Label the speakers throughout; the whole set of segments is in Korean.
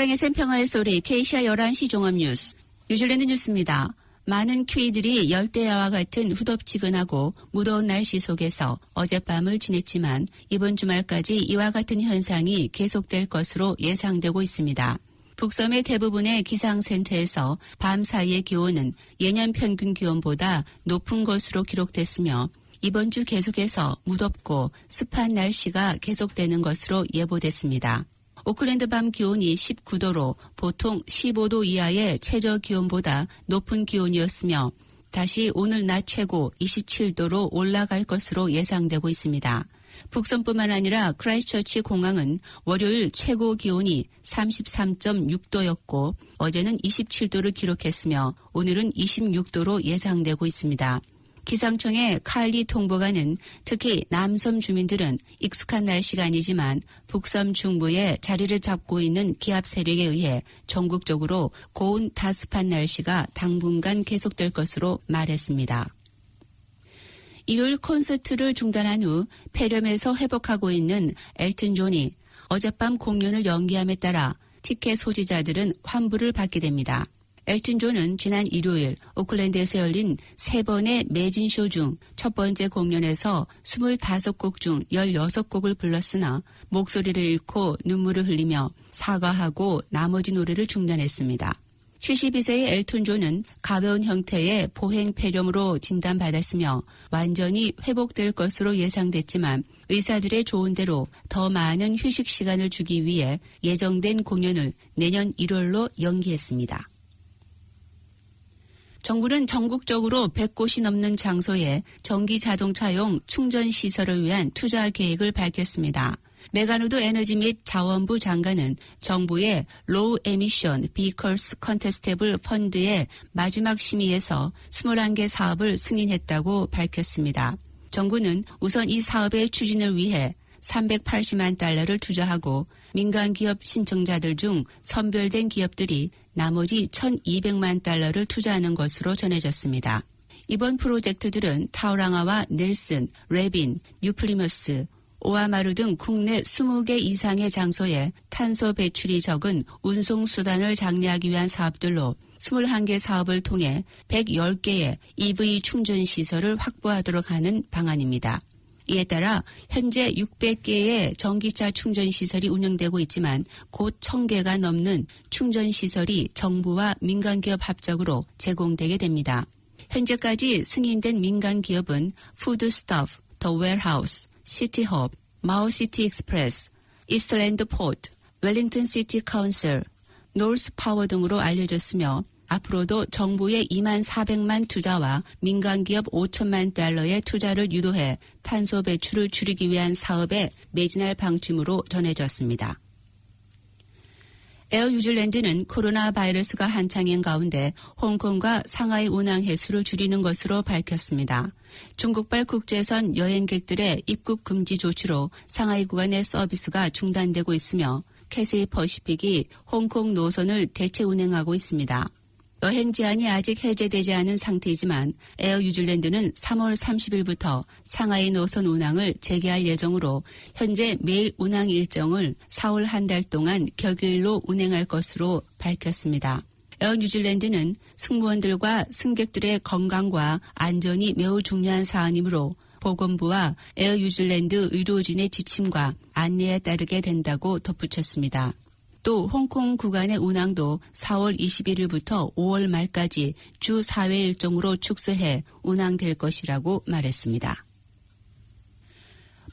Speaker 1: 사랑의 샘 평화의 소리 K시아 11시 종합뉴스 뉴질랜드 뉴스입니다. 많은 키위들이 열대야와 같은 후덥지근하고 무더운 날씨 속에서 어젯밤을 지냈지만 이번 주말까지 이와 같은 현상이 계속될 것으로 예상되고 있습니다. 북섬의 대부분의 기상센터에서 밤 사이의 기온은 예년 평균 기온보다 높은 것으로 기록됐으며 이번 주 계속해서 무덥고 습한 날씨가 계속되는 것으로 예보됐습니다. 오클랜드 밤 기온이 19도로 보통 15도 이하의 최저 기온보다 높은 기온이었으며 다시 오늘 낮 최고 27도로 올라갈 것으로 예상되고 있습니다. 북섬뿐만 아니라 크라이스처치 공항은 월요일 최고 기온이 33.6도였고 어제는 27도를 기록했으며 오늘은 26도로 예상되고 있습니다. 기상청의 칼리 통보관은 특히 남섬 주민들은 익숙한 날씨가 아니지만 북섬 중부에 자리를 잡고 있는 기압 세력에 의해 전국적으로 고온 다습한 날씨가 당분간 계속될 것으로 말했습니다. 일요일 콘서트를 중단한 후 폐렴에서 회복하고 있는 엘튼 존이 어젯밤 공연을 연기함에 따라 티켓 소지자들은 환불을 받게 됩니다. 엘튼 존은 지난 일요일 오클랜드에서 열린 3번의 매진쇼 중 첫 번째 공연에서 25곡 중 16곡을 불렀으나 목소리를 잃고 눈물을 흘리며 사과하고 나머지 노래를 중단했습니다. 72세의 엘튼 존은 가벼운 형태의 보행 폐렴으로 진단받았으며 완전히 회복될 것으로 예상됐지만 의사들의 조언대로 더 많은 휴식 시간을 주기 위해 예정된 공연을 내년 1월로 연기했습니다. 정부는 전국적으로 100곳이 넘는 장소에 전기 자동차용 충전 시설을 위한 투자 계획을 밝혔습니다. 메가누드 에너지 및 자원부 장관은 정부의 로우 에미션 비컬스 컨테스테블 펀드의 마지막 심의에서 21개 사업을 승인했다고 밝혔습니다. 정부는 우선 이 사업의 추진을 위해 380만 달러를 투자하고 민간 기업 신청자들 중 선별된 기업들이 나머지 1,200만 달러를 투자하는 것으로 전해졌습니다. 이번 프로젝트들은 타우랑아와 넬슨, 레빈, 뉴플리머스, 오아마루 등 국내 20개 이상의 장소에 탄소 배출이 적은 운송수단을 장려하기 위한 사업들로 21개 사업을 통해 110개의 EV 충전 시설을 확보하도록 하는 방안입니다. 이에 따라 현재 600개의 전기차 충전시설이 운영되고 있지만 곧 1000개가 넘는 충전시설이 정부와 민간기업 합작으로 제공되게 됩니다. 현재까지 승인된 민간기업은 푸드스토프, 더 웨어하우스, 시티헙, 마오시티 익스프레스, 이스트랜드 포트, 웰링턴 시티 카운슬, 노스 파워 등으로 알려졌으며 앞으로도 정부의 24,000만 투자와 민간기업 5천만 달러의 투자를 유도해 탄소 배출을 줄이기 위한 사업에 매진할 방침으로 전해졌습니다. 에어 뉴질랜드는 코로나 바이러스가 한창인 가운데 홍콩과 상하이 운항 횟수를 줄이는 것으로 밝혔습니다. 중국발 국제선 여행객들의 입국 금지 조치로 상하이 구간의 서비스가 중단되고 있으며 캐세이 퍼시픽이 홍콩 노선을 대체 운행하고 있습니다. 여행 제한이 아직 해제되지 않은 상태이지만 에어 뉴질랜드는 3월 30일부터 상하이 노선 운항을 재개할 예정으로 현재 매일 운항 일정을 4월 한 달 동안 격일로 운행할 것으로 밝혔습니다. 에어 뉴질랜드는 승무원들과 승객들의 건강과 안전이 매우 중요한 사안이므로 보건부와 에어 뉴질랜드 의료진의 지침과 안내에 따르게 된다고 덧붙였습니다. 또 홍콩 구간의 운항도 4월 21일부터 5월 말까지 주 4회 일정으로 축소해 운항될 것이라고 말했습니다.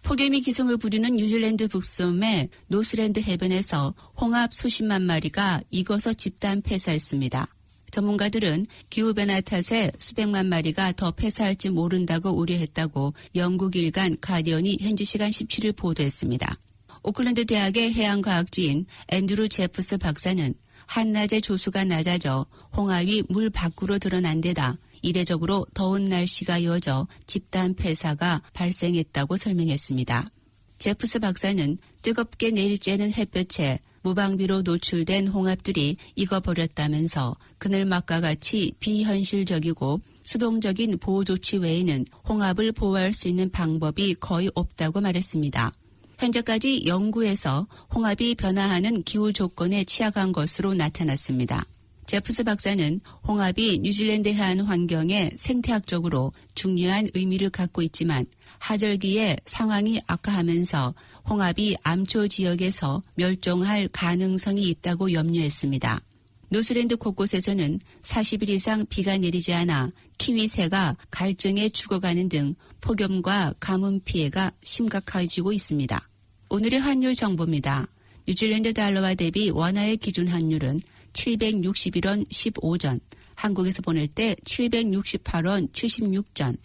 Speaker 1: 폭염이 기승을 부리는 뉴질랜드 북섬의 노스랜드 해변에서 홍합 수십만 마리가 익어서 집단 폐사했습니다. 전문가들은 기후변화 탓에 수백만 마리가 더 폐사할지 모른다고 우려했다고 영국 일간 가디언이 현지 시간 17일 보도했습니다. 오클랜드 대학의 해양과학지인 앤드루 제프스 박사는 한낮의 조수가 낮아져 홍합이 물 밖으로 드러난 데다 이례적으로 더운 날씨가 이어져 집단 폐사가 발생했다고 설명했습니다. 제프스 박사는 뜨겁게 내리쬐는 햇볕에 무방비로 노출된 홍합들이 익어버렸다면서 그늘막과 같이 비현실적이고 수동적인 보호 조치 외에는 홍합을 보호할 수 있는 방법이 거의 없다고 말했습니다. 현재까지 영구에서 홍합이 변화하는 기후 조건에 취약한 것으로 나타났습니다. 제프스 박사는 홍합이 뉴질랜드 해안 환경에 생태학적으로 중요한 의미를 갖고 있지만 하절기에 상황이 악화하면서 홍합이 암초 지역에서 멸종할 가능성이 있다고 염려했습니다. 뉴질랜드 곳곳에서는 40일 이상 비가 내리지 않아 키위새가 갈증에 죽어가는 등 폭염과 가뭄 피해가 심각해지고 있습니다. 오늘의 환율 정보입니다. 뉴질랜드 달러와 대비 원화의 기준 환율은 761원 15전, 한국에서 보낼 때 768원 76전,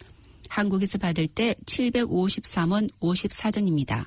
Speaker 1: 한국에서 받을 때 753원 54전입니다.